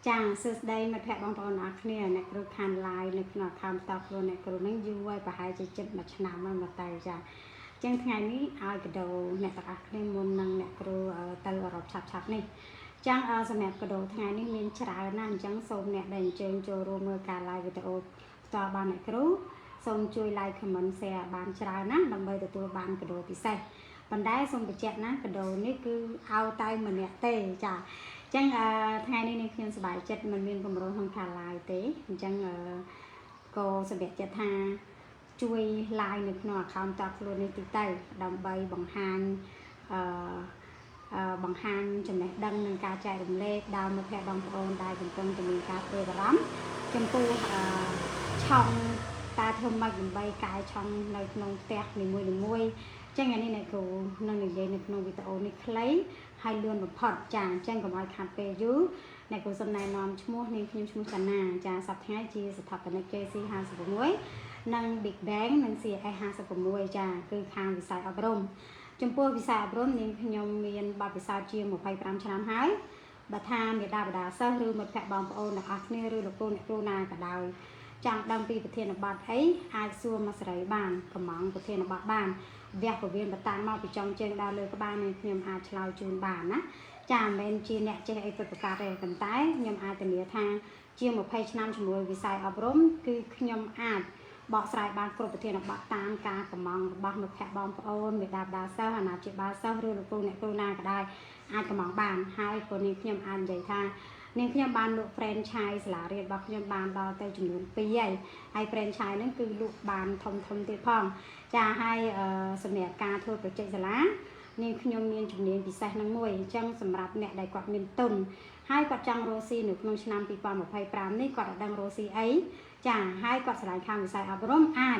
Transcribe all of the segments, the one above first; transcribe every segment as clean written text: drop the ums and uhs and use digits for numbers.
ចាសសួស្តីមិត្តភក្តិបងប្អូនអរគ្នាអ្នកគ្រូខាន live នៅក្នុង account តខ្លួនអ្នកគ្រូនឹងយូរហើយប្រហែលជាជិត1ឆ្នាំហើយមកទៅចាអញ្ចឹងថ្ងៃនេះឲ្យកាដូអ្នកទាំងអស់គ្នាមុននឹងអ្នកគ្រូទៅអឺរ៉ុបឆាប់នេះអញ្ចឹងសម្រាប់កាដូថ្ងៃនេះមានច្រើនណាស់អញ្ចឹងសូមអ្នកដែលអញ្ជើញចូលរួមមើលការ live វីដេអូផ្ទាល់បានអ្នកគ្រូសូមជួយ like comment share បានច្រើនណាដើម្បីទទួលបានកាដូពិសេសប៉ុន្តែសូមបញ្ជាក់ណាកាដូនេះគឺឲ្យតែម្នាក់ទេចាអញ្ចឹងថ្ងៃនេះនេះខ្ញុំសប្បាយចិត្តមិនមានកម្រោះក្នុងខាង live ទេអញ្ចឹងក៏សម្រាប់ចិត្តថាជួយ live នៅក្នុង account តខ្លួននេះតិចទៅដើម្បីបង្ហាញចំណេះដឹងនិងការចែករំលែកដល់មិត្តភក្តិបងប្អូនដែលកំពុងតែមានការព្រួយបារម្ភចំពោះឆុងតាធ្វើម៉េចដើម្បីកែឆុងនៅក្នុងផ្ទះនីមួយៗចឹងថ្ងៃនេះអ្នកគ្រូនឹងនិយាយនៅក្នុងវីដេអូនេះខ្លីហើយលឿនបំផុតចាអញ្ចឹងកុំឲ្យខាត់ពេលយូរអ្នកគ្រូសូមណែនាំឈ្មោះនាងខ្ញុំឈ្មោះចនាចាសប្តាហ៍ថ្ងៃជាស្ថាបនិក JC 56និង Big Bang និង CS 56ចាគឺខាងវិស័យអប់រំចំពោះវិស័យអប់រំនាងខ្ញុំមានបទពិសោធន៍ជាង25ឆ្នាំហើយបើថាមេដាបដាសិស្សឬមិត្តភក្តិបងប្អូនអ្នកអស់គ្នាឬលោកគ្រូអ្នកគ្រូណាក៏ដោយចង់ដឹងពីប្រធានបទអីអាចសួរមកសេរីបានកំងប្រធានបទបានវគ្គពវៀនបតាំងមកពីចុងជើងដល់លើក្បាលនេះខ្ញុំអាចឆ្លើយជូនបានណាចាមិនមែនជាអ្នកចេះអីពិតប្រាកដទេប៉ុន្តែខ្ញុំអាចធានាថាជាង20ឆ្នាំជាមួយវិស័យអប់រំគឺខ្ញុំអាចបកស្រាយបានគ្រប់ប្រធានបទតាមការកំងរបស់មិត្តភក្តិបងប្អូនមេដាបដាសិស្សអាណាព្យាបាលសិស្សឬលោកគ្រូអ្នកគ្រូណាក៏ដោយអាចកំងបានហើយក៏នេះខ្ញុំអាចនិយាយថានាងខ្ញុំបានលក់ franchise សាលារៀនរបស់ខ្ញុំបានដល់ទៅចំនួន2ហើយ franchise ហ្នឹងគឺលក់បានធំទៀតផងចាហើយសម្រាប់ការធ្វើប្រជែកសាលានាងខ្ញុំមានជំនាញពិសេសនឹងមួយអញ្ចឹងសម្រាប់អ្នកដែលគាត់មានទុនហើយគាត់ចង់រកស៊ីនៅក្នុងឆ្នាំ2025នេះគាត់អត់ដឹងរកស៊ីអីចាហើយគាត់ឆ្លងខាងវិស័យអប់រំអាច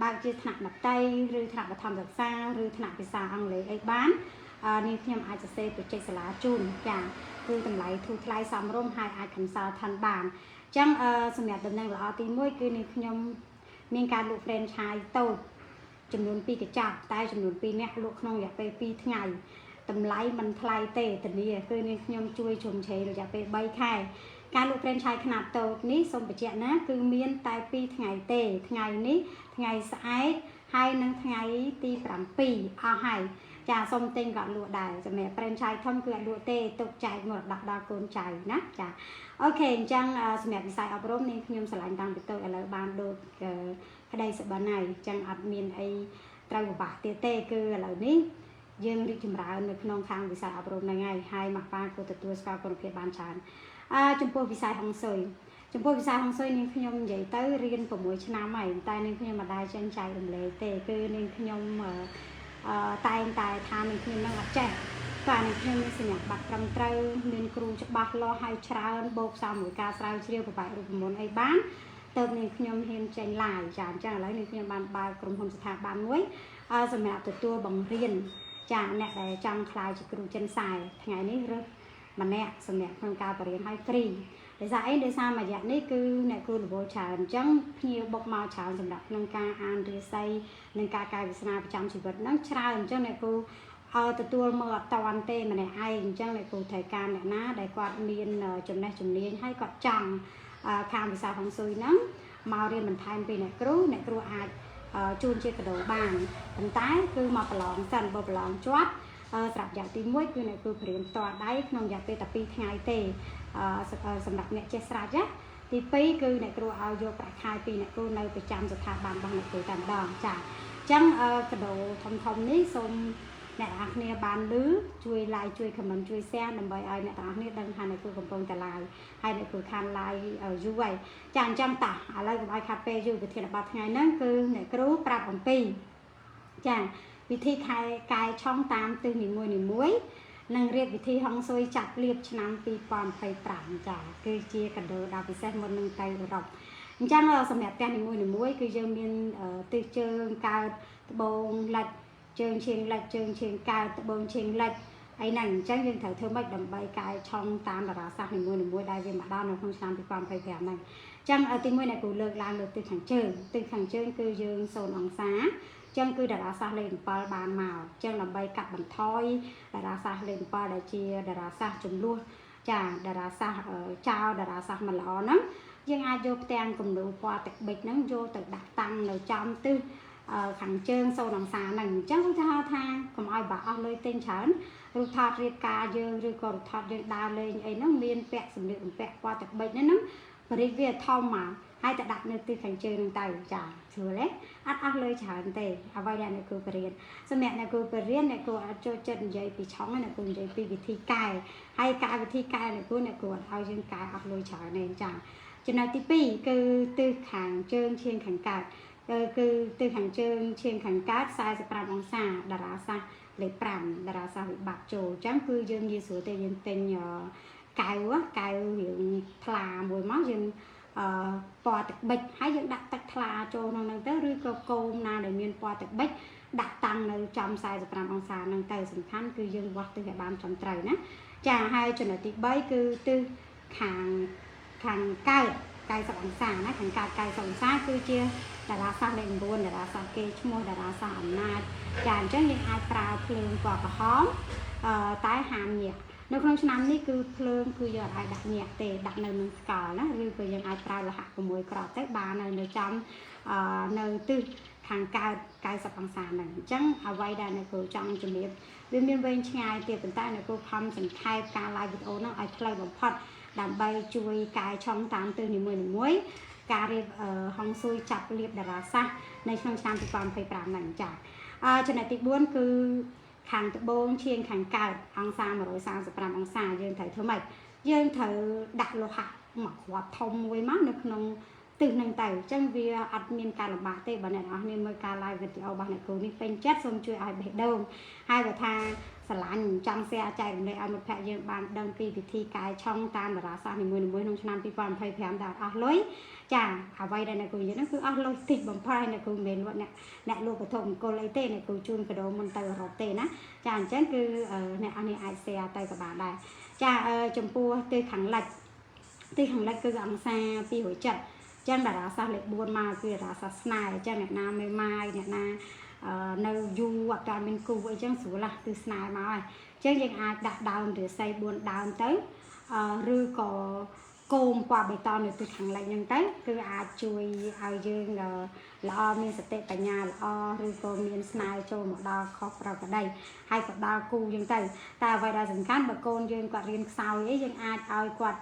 បើកជាថ្នាក់មត្តេយ្យឬថ្នាក់បឋមសិក្សាឬថ្នាក់ភាសាអង់គ្លេសអីបាននាងខ្ញុំអាចសរសេរប្រជែកសាលាជូនចាគឺតម្លៃធូរថ្លៃសមរម្យហើយអាច consult បានអញ្ចឹងសម្រាប់ដំណឹងល្អទី1គឺនាងខ្ញុំមានការលក់ franchise តូចចំនួន2កញ្ចប់តែចំនួន2នាក់លក់ក្នុងរយៈពេល2ថ្ងៃតម្លៃមិនថ្លៃទេធានាគឺនាងខ្ញុំជួយជ្រោមជ្រែងរយៈពេល3ខែការលក់ franchise ខ្នាតតូចនេះសូមបញ្ជាក់ណាគឺមានតែ2ថ្ងៃទេថ្ងៃនេះថ្ងៃស្អែកហើយនិងថ្ងៃទី7អស់ហើយចាសូមទិញក៏លក់ដែរសម្រាប់ franchise ធំគឺអត់លក់ទេទុកចែកមរតកដល់កូនចៅណាចាអូខេអញ្ចឹងសម្រាប់វិស័យអប់រំនេះខ្ញុំឆ្លាញ់តាំងពីតូចឥឡូវបានដូចក្តីសុបិនហើយអញ្ចឹងអត់មានអីត្រូវពិបាកទៀតទេគឺឥឡូវនេះយើងរីកចម្រើននៅក្នុងខាងវិស័យអប់រំហ្នឹងហើយមកប៉ាក៏ទទួលស្គាល់គុណភាពបានច្រើនចំពោះវិស័យហុងស៊ុយនាងខ្ញុំនិយាយទៅរៀន6ឆ្នាំហើយតែនាងខ្ញុំមិនដែលចេញចែករំលែកទេគឺនាងខ្ញុំតែងតែថានាងខ្ញុំនឹងអត់ចេះតែនាងខ្ញុំមានសញ្ញាបត្រត្រឹមត្រូវមានគ្រូច្បាស់លាស់ហើយច្រើនបូកផ្សំមួយការស្រាវជ្រាវប្រវត្តិរូបមន្តអីបានទៅនាងខ្ញុំហ៊ានចេញឡាយចាអញ្ចឹងឥឡូវនាងខ្ញុំបានបើកក្រុមហ៊ុនស្ថាប័នមួយសម្រាប់ទទួលបង្រៀនចាអ្នកដែលចង់ខ្លាយជាគ្រូចិនសាយថ្ងៃនេះរើសម្នាក់សម្រាប់ក្នុងការបរៀនឲ្យហ្វ្រីដោយសារអីដោយសារមួយរយៈនេះគឺអ្នកគ្រូរវល់ច្រើនអញ្ចឹងភ្ញៀវបុកមកច្រើនសម្រាប់ក្នុងការអានរាសីនិងការកាយវិសារប្រចាំជីវិតហ្នឹងច្រើនអញ្ចឹងអ្នកគ្រូទទួលមើលអត់តាន់ទេម្នាក់ឯងអញ្ចឹងអ្នកគ្រូត្រូវការអ្នកណាដែលគាត់មានចំណេះជំនាញហើយគាត់ចង់ខាងវិស័យហុងស៊ុយហ្នឹងមករៀនបន្ថែមពីអ្នកគ្រូអាចជូនជាកាដូបានប៉ុន្តែគឺមកប្រឡងសិនបើប្រឡងជាប់ស្រាប់យ៉ាងទី1គឺអ្នកគ្រូព្រៀនផ្ទាល់ដៃក្នុងរយៈពេលតែ2ថ្ងៃទេសម្រាប់អ្នកចេះស្រេចណាទី2គឺអ្នកគ្រូឲ្យយកប្រាក់ខែពីអ្នកគ្រូនៅប្រចាំស្ថាប័នរបស់អ្នកគ្រូតែម្ដងចាអញ្ចឹងកាដូធំនេះសូមអ្នកទាំងអស់គ្នាបានឮជួយ like ជួយ comment ជួយ share ដើម្បីឲ្យអ្នកទាំងអស់គ្នាដឹងថាអ្នកគ្រូកំពុងតែ live ហើយអ្នកគ្រូខាន live យូរហើយចាអញ្ចឹងតោះឥឡូវកុំឲ្យខាត់ពេលយូរវិធានបទថ្ងៃហ្នឹងគឺអ្នកគ្រូប្រាប់អំពីចាវិធីកែឆុងតាមទិសនីមួយនិងរៀបវិធីហុងស៊ុយចាក់លាបឆ្នាំ2025ចាគឺជាកាដូដ៏ពិសេសមុននឹងទៅអឺរ៉ុបអញ្ចឹងសម្រាប់ផ្ទះនីមួយគឺយើងមានទិសជើងកើតត្បូងលិចជើងឈៀងលិចជើងឈៀងកើតត្បូងឈៀងលិចអីហ្នឹងអញ្ចឹងយើងត្រូវធ្វើម៉េចដើម្បីកែឆុងតាមតារាសាស្ត្រនីមួយដែលវាមកដល់នៅក្នុងឆ្នាំ2025ហ្នឹងអញ្ចឹងទី1អ្នកគ្រូលើកឡើងលើទិសខាងជើងគឺយើង0អង្សាចឹងគឺតារាសាស្ត្រលេខ7បានមកចឹងដើម្បីកាត់បន្ថយតារាសាស្ត្រលេខ7ដែលជាតារាសាស្ត្រចំនួន ចាតារាសាស្ត្រចៅតារាសាស្ត្រមិនល្អហ្នឹងយើងអាចយកផ្ទាំងគំនូរពណ៌ទឹកប៊ិចហ្នឹងយកទៅដាក់តាំងនៅចំទិសខាងជើងសូនអង្សាហ្នឹងអញ្ចឹងគេហៅថាកុំឲ្យបាក់អស់លុយទិញច្រើនរូបថតរៀបការយើងឬក៏រូបថតយើងដើរលេងអីហ្នឹងមានពាក់សម្លៀកបំពាក់ពណ៌ទឹកប៊ិចហ្នឹងបរិយាវាធំមកហើយតែដាក់នៅទិសខាងជើងហ្នឹងទៅចាស្រួលទេអត់អស់លុយច្រើនទេអ្វីដែលអ្នកគ្រូបរៀនសម្រាប់អ្នកគ្រូបរៀនអ្នកគ្រូអត់ចូលចិត្តនិយាយពីឆុងអ្នកគ្រូនិយាយពីវិធីកែហើយកែវិធីកែអ្នកគ្រូអត់ឲ្យយើងកែអស់លុយច្រើនទេចាចំណុចទី2គឺទិសខាងជើងឈាងខាងកើតគឺទិសខាងជើងឈាងខាងកើត45អង្សាតារាសាស្ត្រលេខ5តារាសាស្ត្រវិបត្តិចូលអញ្ចឹងគឺយើងងាយស្រួលទេយើងទិញកែវរឿងថ្លាមួយមកយើងពណ៌ទឹកប៊ិចហើយយើងដាក់ទឹកថ្លាចូលក្នុងហ្នឹងទៅឬក៏គោមណាដែលមានពណ៌ទឹកប៊ិចដាក់តាំងនៅចំ45អង្សាហ្នឹងទៅសំខាន់គឺយើងវាស់ទិសឲ្យបានត្រឹមត្រូវណាចាហើយចំណុចទី3គឺទិសខាងកើត90អង្សាណាខាងកើត90អង្សាគឺជាតារាសាស្ត្រលេខ9តារាសាស្ត្រគេឈ្មោះតារាសាស្ត្រអំណាចចាអញ្ចឹងយើងអាចប្រើភ្លើងពណ៌ក្រហមតែហាមញាក់នៅក្នុងឆ្នាំនេះគឺភ្លើងគឺយើងអាចដាក់ញាក់ទេដាក់នៅនឹងស្កល់ណាឬក៏យើងអាចប្រើលោហៈ6គ្រាប់ទៅបាននៅចំនៅទិសខាងកើត90អង្សាហ្នឹងអញ្ចឹងអ្វីដែលអ្នកគ្រូចង់ជំរាបវាមានវែងឆ្ងាយទៀតប៉ុន្តែអ្នកគ្រូខំសង្ខេបការ live វីដេអូហ្នឹងឲ្យខ្លីបំផុតដើម្បីជួយកែឆុងតាមទិសនីមួយៗការរៀបហុងស៊ុយចាប់លាបតារាសាស្ត្រនៅក្នុងឆ្នាំ2025ហ្នឹងចាចំណុចទី4គឺខាងត្បូងឈាងខាងកើតអង្សា135អង្សាយើងត្រូវធ្វើម៉េចយើងត្រូវដាក់លោហៈមកគ្រាប់ធំមួយមកនៅក្នុងទិសហ្នឹងទៅអញ្ចឹងវាអត់មានការលំបាកទេបើអ្នកនរគ្នាមើលការ live វីដេអូរបស់អ្នកគ្រូនេះពេញចិត្តសូមជួយឲ្យបេះដូងហើយបើថាស្រឡាញ់ចង់ share ចែករំលែកឲ្យមិត្តភ័ក្តិយើងបានដឹងពីវិធីកែឆុងតាមតារាសាស្ត្រនីមួយៗក្នុងឆ្នាំ2025ដែលអស់លុយចាអ្វីដែលអ្នកគ្រូនិយាយហ្នឹងគឺអស់លុយតិចបំផុតហើយអ្នកគ្រូមិនមែនអ្នកលក់វត្ថុមង្គលអីទេអ្នកគ្រូជូនកាដូមុនទៅអឺរ៉ុបទេណាចាអញ្ចឹងគឺអ្នកអរនេះអាច share ទៅក៏បានដែរចាចំពោះទិសខាងលិចគឺអង្សា270ចឹងតារាសាស្ត្រលេខ4មកគឺតារាសាស្ត្រស្នេហ៍អញ្ចឹងអ្នកណាមេម៉ាយអ្នកណានៅយូរអត់ទាន់មានគូអីចឹងស្រួលណាស់គឺស្នេហ៍មកហើយអញ្ចឹងយើងអាចដាក់ដើមរាសី4ដើមទៅឬក៏គោមពណ៌បៃតងនៅទិសខាងលិចហ្នឹងទៅគឺអាចជួយឲ្យយើងល្អមានសតិបញ្ញាល្អឬក៏មានស្នេហ៍ចូលមកដល់ខុសប្រក្រតីហើយក៏ដល់គូចឹងទៅតែអ្វីដែលសំខាន់បើកូនយើងគាត់រៀនខ្សោយអីយើងអាចឲ្យគាត់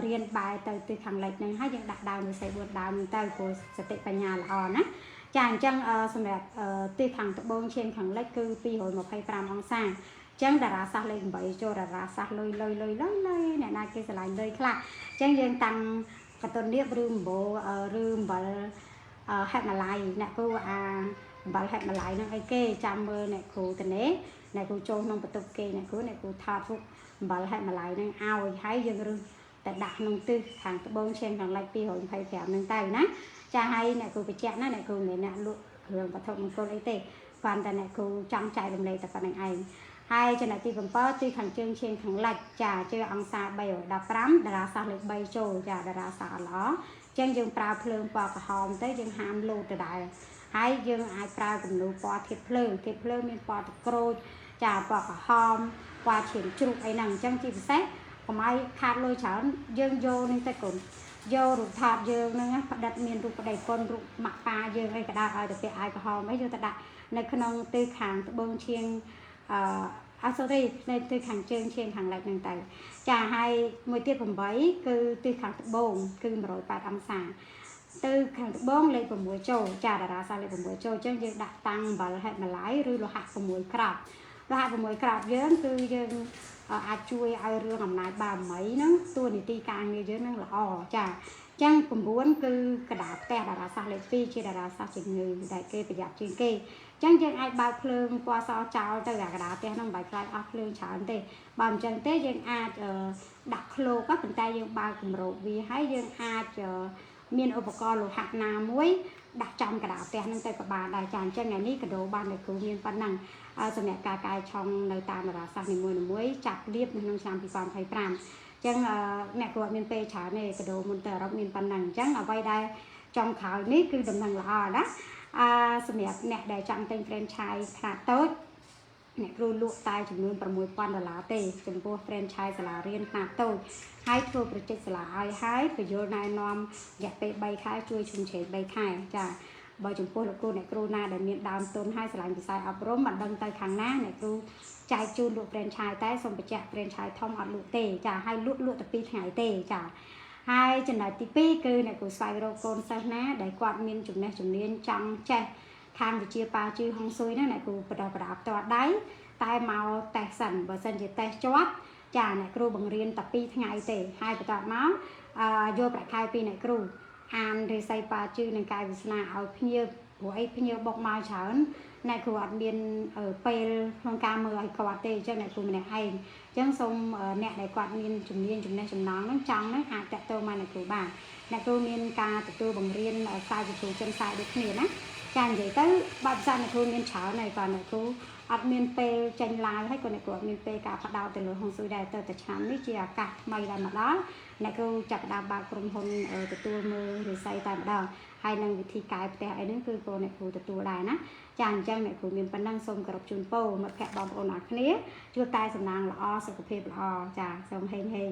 រៀនបែរទៅទិសខាងលិចហ្នឹងហើយយើងដាក់ដើមរាសី4ដើមហ្នឹងទៅព្រោះសតិបញ្ញាល្អណាចាអញ្ចឹងសម្រាប់ទិសខាងត្បូងឈាងខាងលិចគឺ225អង្សាអញ្ចឹងតារាសាស្ត្រលេខ8ចូលតារាសាស្ត្រលុយអ្នកណាគេឆ្លាញ់លុយខ្លះអញ្ចឹងយើងតាំងកតុនលៀបឬអំបោឬអំបិលហេតុម៉ាឡៃអ្នកគ្រូអំបិលហេតុម៉ាឡៃហ្នឹងអីគេចាំមើលអ្នកគ្រូតនេអ្នកគ្រូចូលក្នុងបន្ទប់គេអ្នកគ្រូថតរូបអំបិលហេតុម៉ាឡៃហ្នឹងឲ្យហើយយើងរឹសតែដាក់ក្នុងទិសខាងត្បូងឈាងខាងលិច225ហ្នឹងទៅណាចាឲ្យអ្នកគ្រូបញ្ជាក់ណាអ្នកគ្រូមិនមែនអ្នកលក់គ្រឿងវត្ថុមង្គលអីទេគ្រាន់តែអ្នកគ្រូចង់ចែករំលែកតែប៉ុណ្្នឹងឯងហើយចំណុចទី7ទីខាងជើងឈាងខាងលិចចាជើងអង្សា315តារាសាស្ត្រលេខ3ចូលចាតារាសាស្ត្រល្អអញ្ចឹងយើងប្រើភ្លើងពណ៌ក្រហមទៅយើងហាមលោតដដែលហើយយើងអាចប្រើគំនូរពណ៌ធាតុភ្លើងមានពណ៌ទឹកក្រូចចាពណ៌ក្រហមពណ៌ឈាមជ្រូកអីហ្នឹងអញ្ចឹងជាពិសេសកុំឲ្យខាតលុយច្រើនយើងយកនេះទៅកូនយករូបថតយើងហ្នឹងផ្ដិតមានរូបប្តីប្រពន្ធរូបម៉ាក់ប៉ាយើងអីក៏ដោយឲ្យតែពាក់អាវក្រហមអីយកទៅដាក់នៅក្នុងទិសខាងត្បូងឈាងនៅទិសខាងជើងឈាងខាងលិចហ្នឹងទៅចាហើយមួយទៀត8គឺទិសខាងត្បូងគឺ108អង្សាទៅខាងត្បូងលេខ6ចូលចាតារាសាស្ត្រលេខ6ចូលអញ្ចឹងយើងដាក់តាំងអំបិលហេតុម៉ាឡៃឬលោហៈ6គ្រាប់លោហៈ6គ្រាប់យើងគឺយើងអាចជួយឲ្យរឿងអំណាចបារមីហ្នឹងតួនាទីការងារយើងហ្នឹងល្អចាអញ្ចឹង9គឺកដាលផ្ទះតារាសាស្ត្រលេខ2ជាតារាសាស្ត្រជំងឺដែលគេប្រយ័ត្នជាងគេអញ្ចឹងយើងអាចបើកភ្លើងពណ៌សចោលទៅអាកដាលផ្ទះហ្នឹងមិនបាច់ខ្លាចអស់ភ្លើងច្រើនទេបើមិនអញ្ចឹងទេយើងអាចដាក់ឃ្លោកប៉ុន្តែយើងបើកគម្របវាហើយយើងអាចមានឧបករណ៍លោហៈណាមួយដាក់ចំកដាលផ្ទះហ្នឹងទៅក៏បានដែរចាអញ្ចឹងថ្ងៃនេះកាដូបានតែគ្រូមានប៉ុណ្ណឹងសម្រាប់ការកែឆុងនៅតាមតារាសាស្ត្រនីមួយៗចាប់លាបនៅក្នុងឆ្នាំ2025អញ្ចឹងអ្នកគ្រូអត់មានពេលច្រើនទេកាដូមុនទៅអឺរ៉ុបមានប៉ុណ្ណឹងអញ្ចឹងអ្វីដែលចុងក្រោយនេះគឺដំណឹងល្អណាសម្រាប់អ្នកដែលចង់ទិញ franchise ខ្នាតតូច អ្នកគ្រូលក់តែចំនួន$6,000ទេចំពោះ franchise សាលារៀនខ្នាតតូចហើយធ្វើប្រជិតសាលាឲ្យហើយពយល់ណែនាំរយៈពេល3ខែជួយជុំជ្រែង3ខែចាបើចំពោះលោកគ្រូអ្នកគ្រូណាដែលមានដើមទុនហើយឆ្លាញ់វិស័យអប់រំមិនដឹងទៅខាងណាអ្នកគ្រូចែកជូនលក់ franchise តែសូមបញ្ជាក់ franchise ធំអត់លក់ទេចាហើយលក់តែ2ថ្ងៃទេចាហើយចំណុចទី2គឺអ្នកគ្រូស្វែងរកកូនសិស្សណាដែលគាត់មានចំណេះជំនាញចង់ចេះខាងវិជាប៉ាជឺហុងស៊ុយហ្នឹងអ្នកគ្រូបដិបដាផ្ទាល់ដៃតែមកតេស្តសិនបើសិនជាតេស្តជាប់ចាអ្នកគ្រូបង្រៀនតែ2ថ្ងៃទេហើយបន្ទាប់មកយកប្រាក់ខែពីអ្នកគ្រូអានរិស័យប៉ាជឺនឹងកាយវាសនាឲ្យភ្ញៀវព្រោះអីភ្ញៀវបុកមកច្រើនអ្នកគ្រូអត់មានពេលក្នុងការមើលឲ្យគាត់ទេអញ្ចឹងអ្នកគ្រូម្នាក់ឯងអញ្ចឹងសូមអ្នកដែលគាត់មានជំនាញចំណេះចំណងហ្នឹងចង់ហ្នឹងអាចតាក់ទងមកអ្នកគ្រូបានអ្នកគ្រូមានការទទួលបង្រៀនខ្សែវិទ្យាជនខ្សែដូចគ្នាណាចានិយាយទៅបើភាសាអ្នកគ្រូមានច្រើនហើយគាត់អ្នកគ្រូអត់មានពេលចេញឡាយហើយក៏អ្នកគ្រូអត់មានពេលការបដោតទៅលើហុងស៊ុយដែរទៅតែឆ្នាំនេះជាឱកាសថ្មីដែលមកដល់អ្នកគ្រូចាប់ផ្ដើមបើកក្រុមហ៊ុនទទួលមើលរិស័យតែម្ដងហើយនឹងវិធីកែផ្ទះអីហ្នឹងគឺក៏អ្នកគ្រូទទួលដែរណាចាអញ្ចឹងអ្នកគ្រូមានប៉ុណ្ណឹងសូមគោរពជូនពរមិត្តភក្តិបងប្អូនអរគ្នាជួបតែសំណាងល្អសុខភាពល្អចាសូមហេង